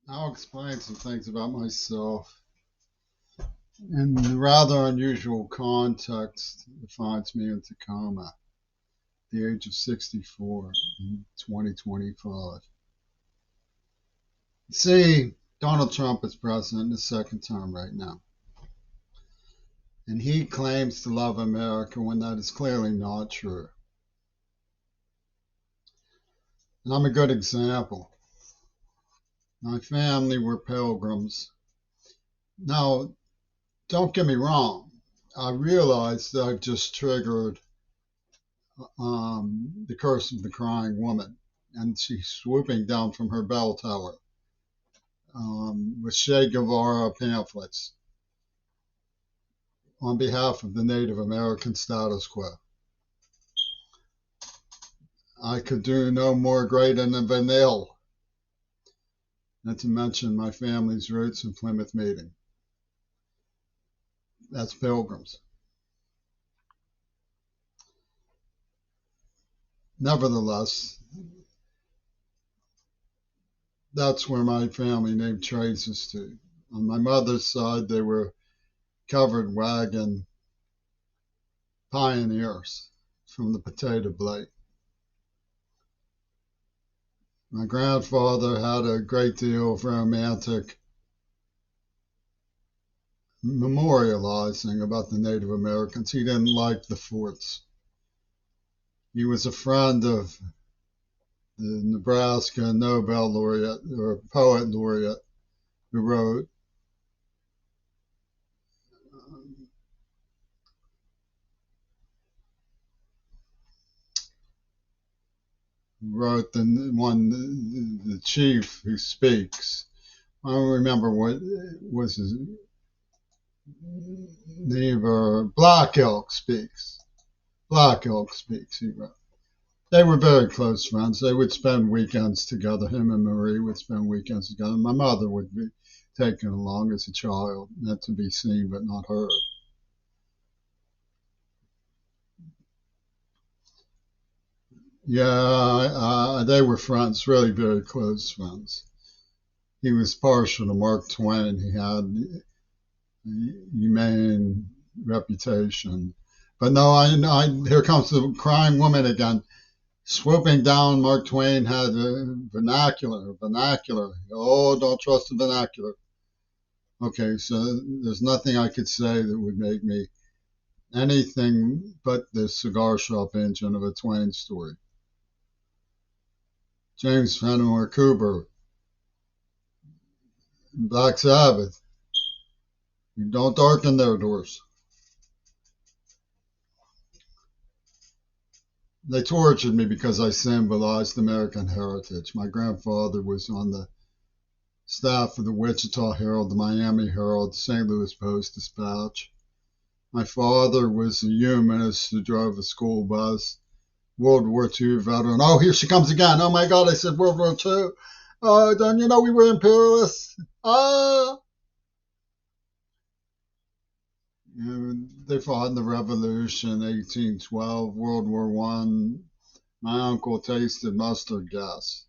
I'll explain some things about myself in the rather unusual context that finds me in Tacoma, at the age of 64 in 2025. See, Donald Trump is president in his second term right now, and he claims to love America when that is clearly not true. And I'm a good example. My family were pilgrims. Now, don't get me wrong. I realize that I've just triggered the curse of the crying woman, and she's swooping down from her bell tower with Che Guevara pamphlets on behalf of the Native American status quo. I could do no more great than a vanille, not to mention my family's roots in Plymouth Meeting. That's pilgrims. Nevertheless, that's where my family name traces to. On my mother's side, they were covered wagon pioneers from the potato blight. My grandfather had a great deal of romantic memorializing about the Native Americans. He didn't like the forts. He was a friend of the Nebraska Nobel laureate or poet laureate who wrote the chief who speaks. I don't remember what was his name. Black Elk speaks. Black Elk speaks. He wrote. They were very close friends. They would spend weekends together. Him and Marie would spend weekends together. My mother would be taken along as a child, not to be seen but not heard. Yeah, they were friends, really very close friends. He was partial to Mark Twain. He had a humane reputation. But no, here comes the crying woman again. Swooping down, Mark Twain had a vernacular. Oh, don't trust the vernacular. Okay, so there's nothing I could say that would make me anything but the cigar shop engine of a Twain story. James Fenimore Cooper, Black Sabbath. You don't darken their doors. They tortured me because I symbolized American heritage. My grandfather was on the staff of the Wichita Herald, the Miami Herald, the St. Louis Post Dispatch. My father was a humanist who drove a school bus, World War II veteran. Oh, here she comes again. Oh my God, I said World War II. Oh, don't you know we were imperialists? Ah! You know, they fought in the Revolution, 1812, World War One. My uncle tasted mustard gas.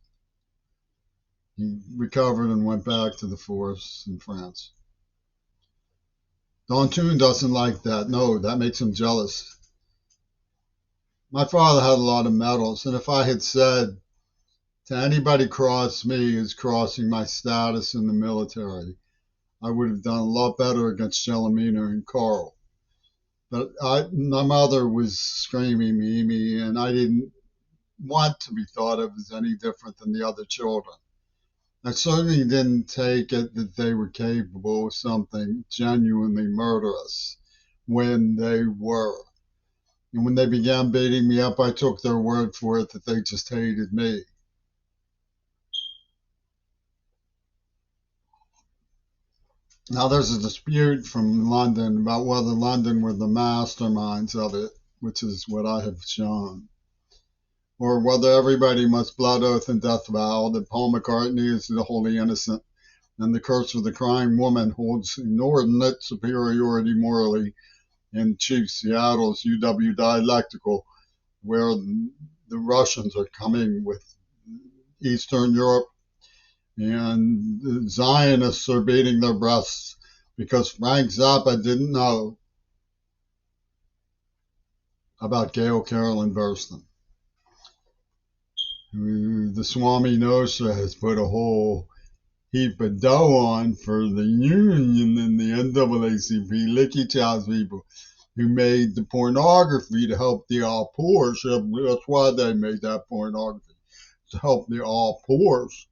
He recovered and went back to the force in France. Don doesn't like that. No, that makes him jealous. My father had a lot of medals, and if I had said to anybody cross me as crossing my status in the military, I would have done a lot better against Jellamina and Carl. But my mother was screaming me, and I didn't want to be thought of as any different than the other children. I certainly didn't take it that they were capable of something genuinely murderous when they were. And when they began beating me up, I took their word for it that they just hated me. Now, there's a dispute from London about whether London were the masterminds of it, which is what I have shown, or whether everybody must blood oath and death vow that Paul McCartney is the wholly innocent and the curse of the crying woman holds inordinate superiority morally in Chief Seattle's UW Dialectical, where the Russians are coming with Eastern Europe. And the Zionists are beating their breasts because Frank Zappa didn't know about Gail Carolyn Burston. The Swami Nosha has put a whole heap of dough on for the union and the NAACP, Licky Chow's people, who made the pornography to help the all poor. So that's why they made that pornography, to help the all poors.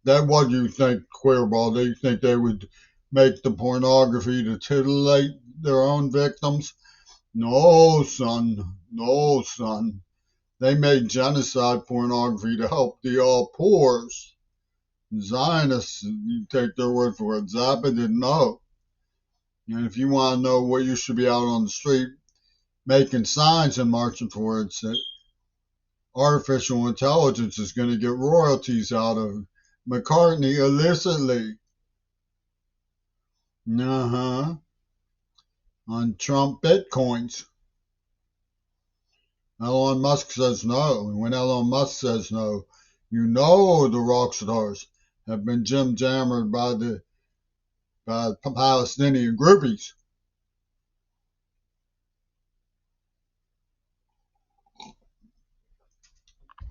That what you think, Queerball? Do you think they would make the pornography to titillate their own victims? No, son. No, son. They made genocide pornography to help the all poors. Zionists, you take their word for it. Zappa didn't know. And if you want to know what you should be out on the street making signs and marching towards it, artificial intelligence is going to get royalties out of McCartney illicitly. Uh-huh. On Trump bitcoins. Elon Musk says no. And when Elon Musk says no, you know the rock stars have been Jim Jammered by Palestinian groupies.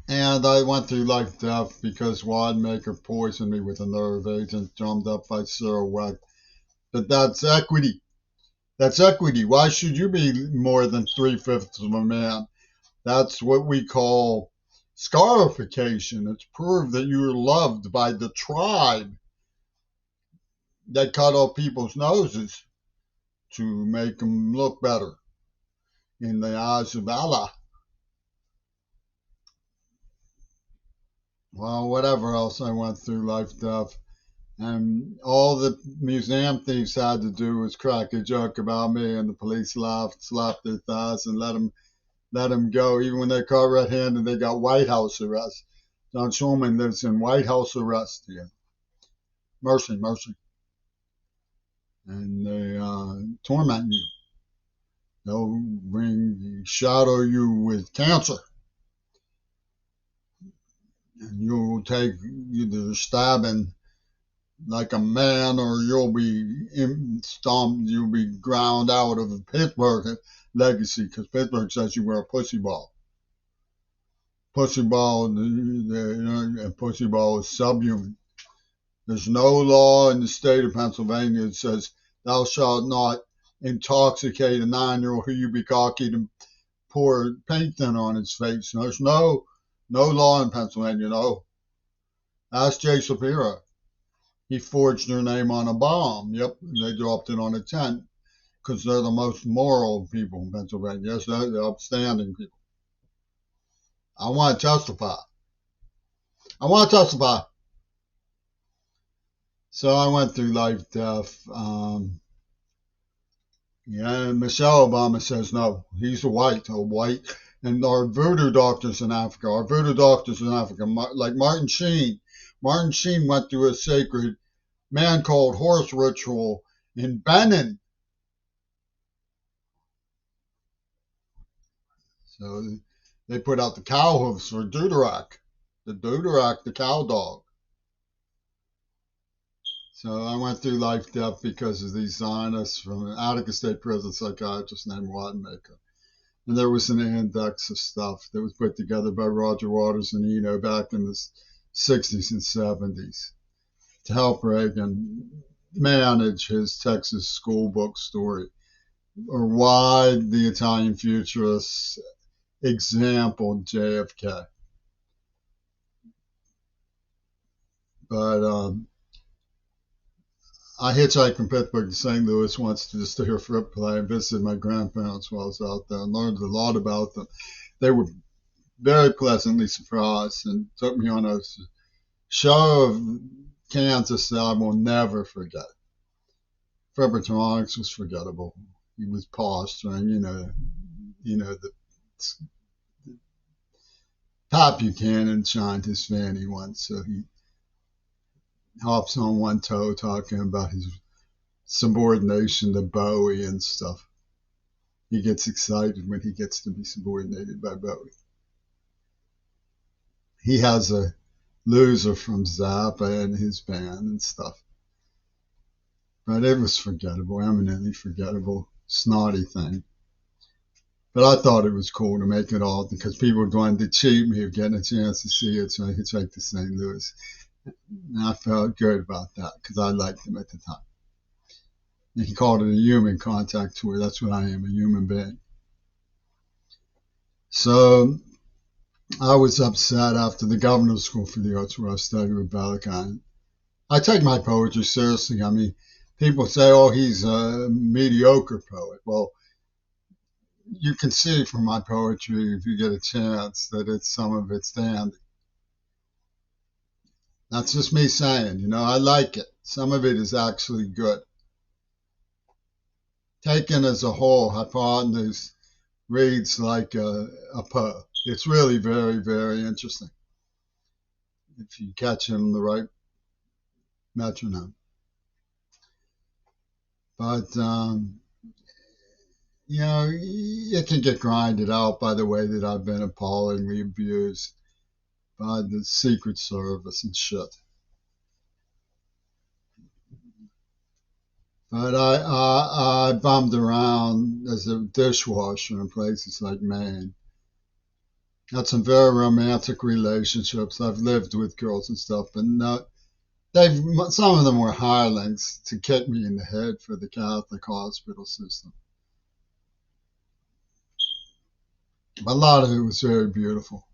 And I went through life death because Wadmaker poisoned me with a nerve agent drummed up by Cyril Weck. But that's equity. That's equity. Why should you be more than 3/5 of a man? That's what we call scarification. It's proof that you're loved by the tribe that cut off people's noses to make them look better in the eyes of Allah. Well, whatever else I went through, life, death. And all the museum thieves had to do was crack a joke about me, and the police laughed, slapped their thighs, and let them go. Even when they caught red-handed, they got White House arrest. John Schulman lives in White House arrest here. Mercy, mercy. And they torment you. They'll shadow you with cancer. And you'll take either stabbing like a man, or you'll be stomped, you'll be ground out of Pittsburgh legacy, because Pittsburgh says you were a pussy ball. Pussy ball, pussy ball is subhuman. There's no law in the state of Pennsylvania that says thou shalt not intoxicate a 9-year-old who you be cocky to pour paint thinner on his face. There's no law in Pennsylvania, no. Ask Jay Shapiro. He forged their name on a bomb. Yep, they dropped it on a tent because they're the most moral people in Pennsylvania. Yes, they're the upstanding people. I want to testify. I want to testify. So I went through life, death. Yeah, Michelle Obama says no. He's a white. And our voodoo doctors in Africa, like Martin Sheen. Martin Sheen went through a sacred man called horse ritual in Benin. So they put out the cow hooves for Deuterac, the cow dog. So I went through life, death because of these Zionists from an Attica State Prison psychiatrist named Wattenmaker. And there was an index of stuff that was put together by Roger Waters and Eno back in the 60s and 70s to help Reagan manage his Texas school book story, or why the Italian futurists exampled JFK. But I hitchhiked from Pittsburgh to St. Louis once to just to hear Fripp play and visited my grandparents while I was out there and learned a lot about them. They were very pleasantly surprised and took me on a show of Kansas that I will never forget. Frippertronics was forgettable. He was posturing, the Pat Buchanan shined his fanny once, so he hops on one toe talking about his subordination to Bowie and stuff. He gets excited when he gets to be subordinated by Bowie. He has a loser from Zappa and his band and stuff. But it was forgettable, eminently forgettable, snotty thing. But I thought it was cool to make it all because people were going to cheat me of getting a chance to see it, so I could take to St. Louis. And I felt good about that because I liked him at the time. And he called it a human contact tour. That's what I am, a human being. So I was upset after the Governor's School for the Arts where I studied with Balakan. I take my poetry seriously. I mean, people say, oh, he's a mediocre poet. Well, you can see from my poetry, if you get a chance, that some of it's dandy. That's just me saying, I like it. Some of it is actually good. Taken as a whole, Hypotenuse reads like a poem. It's really very, very interesting if you catch him the right metronome. But, it can get grinded out by the way that I've been appallingly abused by the Secret Service and shit. But I bummed around as a dishwasher in places like Maine. Had some very romantic relationships. I've lived with girls and stuff, but some of them were hirelings to kick me in the head for the Catholic hospital system. But a lot of it was very beautiful.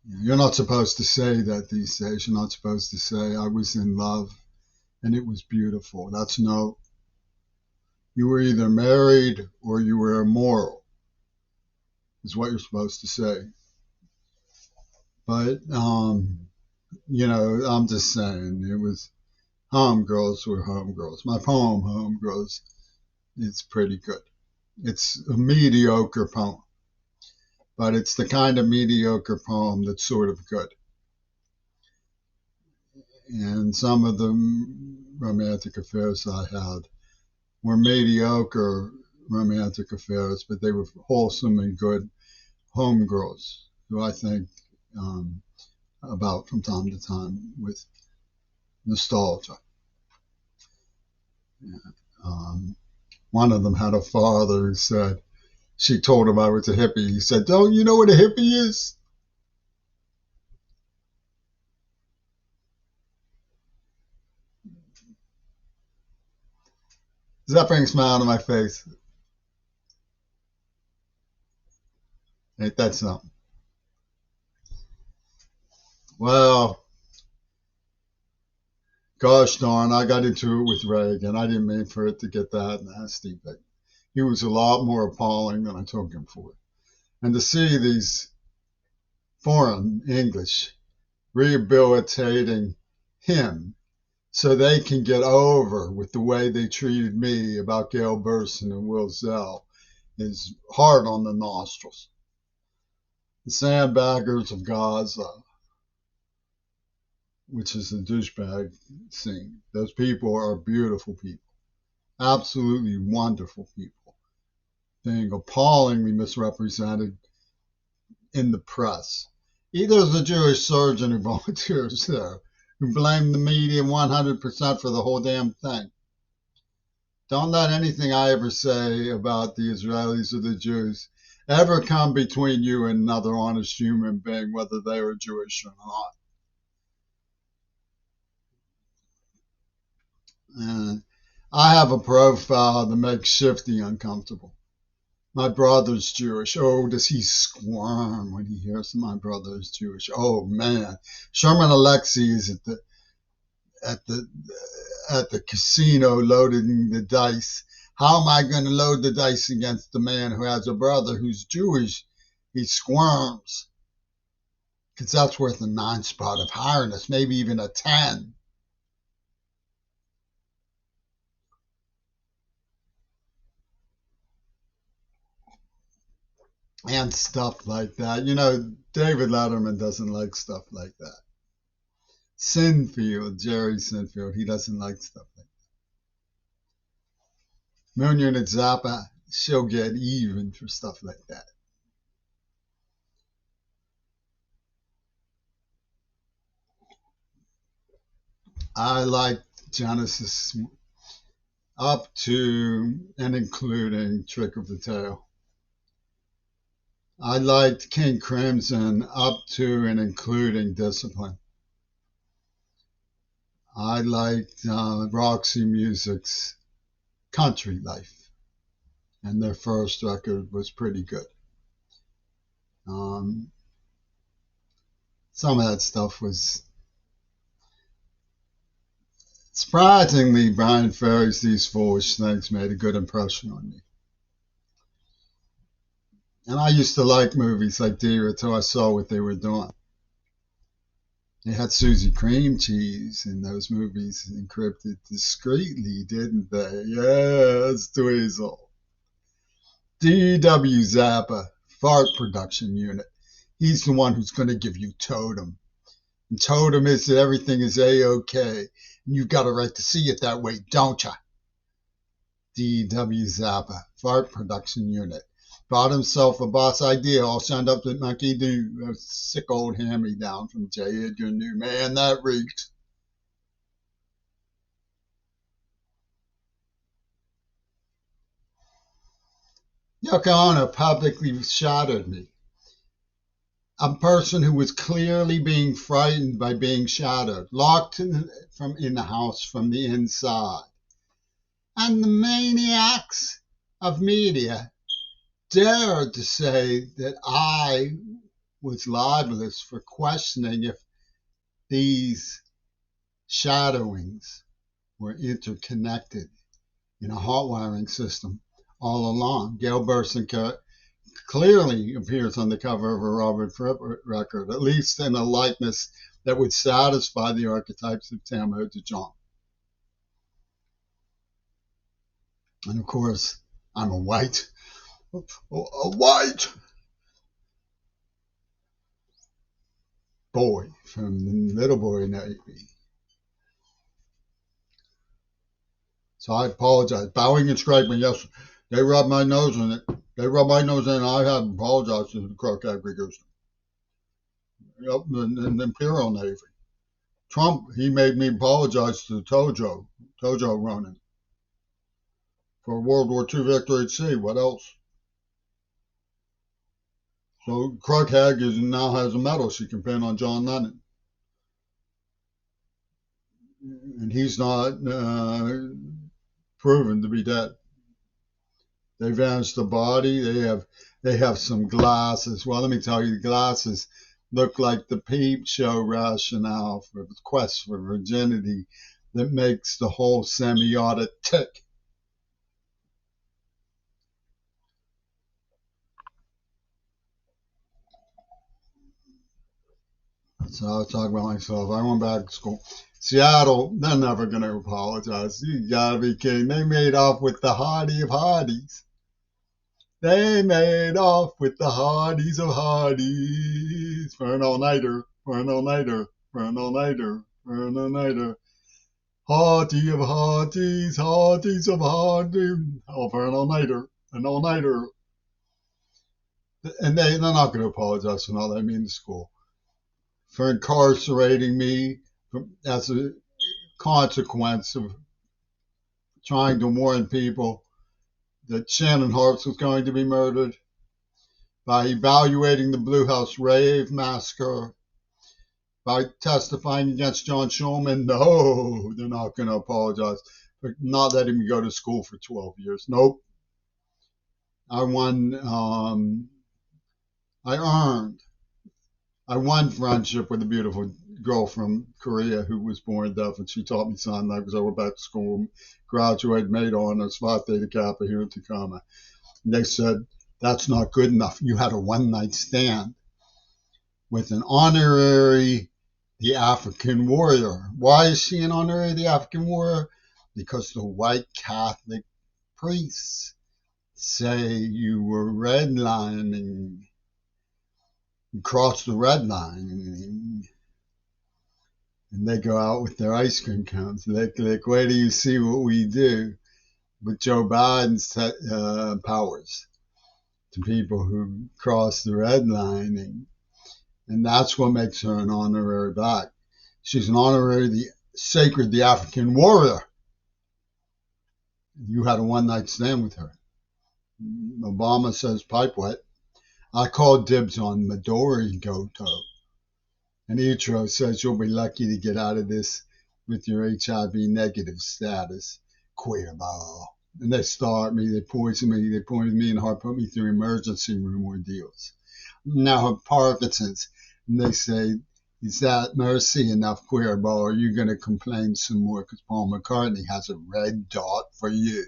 You're not supposed to say that these days. You're not supposed to say I was in love and it was beautiful. That's no. You were either married or you were immoral, is what you're supposed to say. But, I'm just saying, it was homegirls were homegirls. My poem, Homegirls, is pretty good. It's a mediocre poem, but it's the kind of mediocre poem that's sort of good. And some of the romantic affairs I had were mediocre romantic affairs, but they were wholesome and good homegirls who I think about from time to time with nostalgia. One of them had a father who said, she told him I was a hippie. He said, don't you know what a hippie is? Does that bring a smile to my face? Ain't that something? Well, gosh darn, I got into it with Reagan. I didn't mean for it to get that nasty, but he was a lot more appalling than I took him for. And to see these foreign English rehabilitating him so they can get over with the way they treated me about Gail Burson and Will Zell is hard on the nostrils. The sandbaggers of Gaza, which is a douchebag scene. Those people are beautiful people, absolutely wonderful people, being appallingly misrepresented in the press. Either the Jewish surgeon who volunteers there, who blamed the media 100% for the whole damn thing. Don't let anything I ever say about the Israelis or the Jews ever come between you and another honest human being, whether they are Jewish or not. I have a profile that makes Shifty uncomfortable. My brother's Jewish. Oh, does he squirm when he hears my brother is Jewish? Oh man, Sherman Alexie is at the casino loading the dice. How am I going to load the dice against the man who has a brother who's Jewish? He squirms because that's worth a 9 spot of highness, maybe even a 10. And stuff like that. David Letterman doesn't like stuff like that. Jerry Sinfield, he doesn't like stuff like that. Moon Unit Zappa, she'll get even for stuff like that. I liked Genesis up to and including Trick of the Tail. I liked King Crimson up to and including Discipline. I liked Roxy Music's Country Life, and their first record was pretty good. Um, some of that stuff was surprisingly. Brian Ferry's These Foolish Things made a good impression on me. And I used to like movies like Deer until I saw what they were doing. They had Susie Cream Cheese in those movies encrypted discreetly, didn't they? Yes, Dweezil. D.W. Zappa, Fart Production Unit. He's the one who's going to give you Totem. And Totem is that everything is A-OK. And you've got a right to see it that way, don't ya? D.W. Zappa, Fart Production Unit. Bought himself a boss idea, all signed up with Monkey Do, a sick old hand-me-down from J. Edgar New. Man, that reeks. Yoko Ono publicly shattered me. A person who was clearly being frightened by being shattered, locked in the house from the inside. And the maniacs of media dared to say that I was libelous for questioning if these shadowings were interconnected in a hot wiring system all along. Gail Burson clearly appears on the cover of a Robert Fripp record, at least in a likeness that would satisfy the archetypes of Tam O'Dejon. And of course, I'm a white boy from the Little Boy Navy. So I apologize. Bowing and scraping, yes, they rubbed my nose in it. They rubbed my nose in it, and I have apologized to the Crook aggregation. Yep, and the Imperial Navy. Trump, he made me apologize to Tojo Ronan, for World War II victory at sea. What else? So Krughead now has a medal she can pin on John Lennon. And he's not proven to be dead. They vanished the body. They have some glasses. Well, let me tell you, the glasses look like the peep show rationale for the quest for virginity that makes the whole semiotic tick. So I was talking about myself. I went back to school. Seattle, they're never going to apologize. You gotta be kidding. They made off with the hardy of hardies. They made off with the hardies of hardies. For an all-nighter, for an all-nighter, for an all-nighter, for an all-nighter. Hearty of hearties, hearties of hearties. Oh, for an all-nighter, an all-nighter. And they're not going to apologize for all they mean to school. For incarcerating me as a consequence of trying to warn people that Shannon Harps was going to be murdered, by evaluating the Blue House Rave massacre, by testifying against John Schulman. No, they're not going to apologize for not letting me go to school for 12 years. Nope. I won friendship with a beautiful girl from Korea who was born deaf, and she taught me sign language. I went back to school, graduated, made honors, Phi Theta Kappa here in Tacoma. And they said, that's not good enough. You had a one-night stand with an honorary the African warrior. Why is she an honorary the African warrior? Because the white Catholic priests say you were redlining. You crossed the red line. And they go out with their ice cream cones. Like, wait till you see what we do with Joe Biden's powers to people who cross the red line. And that's what makes her an honorary black. She's an honorary sacred the African warrior. You had a one-night stand with her. Obama says pipe wet. I called dibs on Midori Goto. And Ichiro says you'll be lucky to get out of this with your HIV negative status. Queer ball. And they start me, they poison me, they poisoned me and hard put me through emergency room ordeals. Now I have Parkinson's. And they say, is that mercy enough, queer ball? Or are you going to complain some more because Paul McCartney has a red dot for you?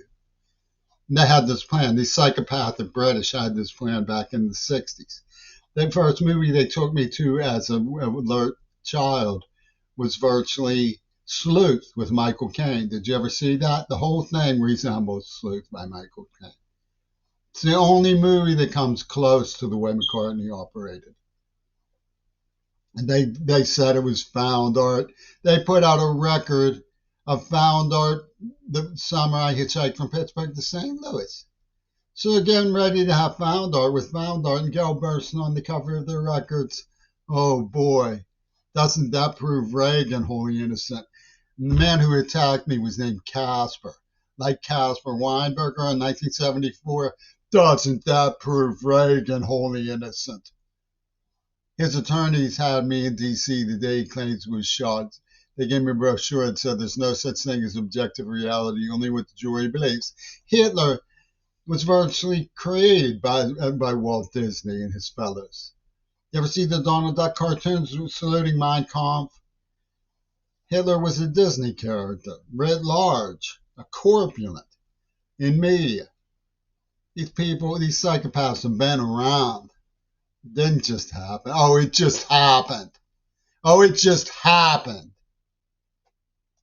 And they had this plan. These psychopathic British had this plan back in the 60s. The first movie they took me to as an alert child was virtually Sleuth with Michael Caine. Did you ever see that? The whole thing resembles Sleuth by Michael Caine. It's the only movie that comes close to the way McCartney operated. And they said it was found art. They put out a record of found art the summer I hitchhiked from Pittsburgh to St. Louis. So they're getting ready to have found art with found art and Gail Burstyn on the cover of their records. Oh boy, doesn't that prove Reagan wholly innocent? And the man who attacked me was named Casper, like Casper Weinberger in 1974. Doesn't that prove Reagan wholly innocent? His attorneys had me in D.C. the day he claims he was shot. They gave me a brochure that said there's no such thing as objective reality, only what the jury believes. Hitler was virtually created by Walt Disney and his fellows. You ever see the Donald Duck cartoons saluting Mein Kampf? Hitler was a Disney character, writ large, a corpulent in media. These people, these psychopaths have been around. It didn't just happen. Oh, it just happened. Oh, it just happened.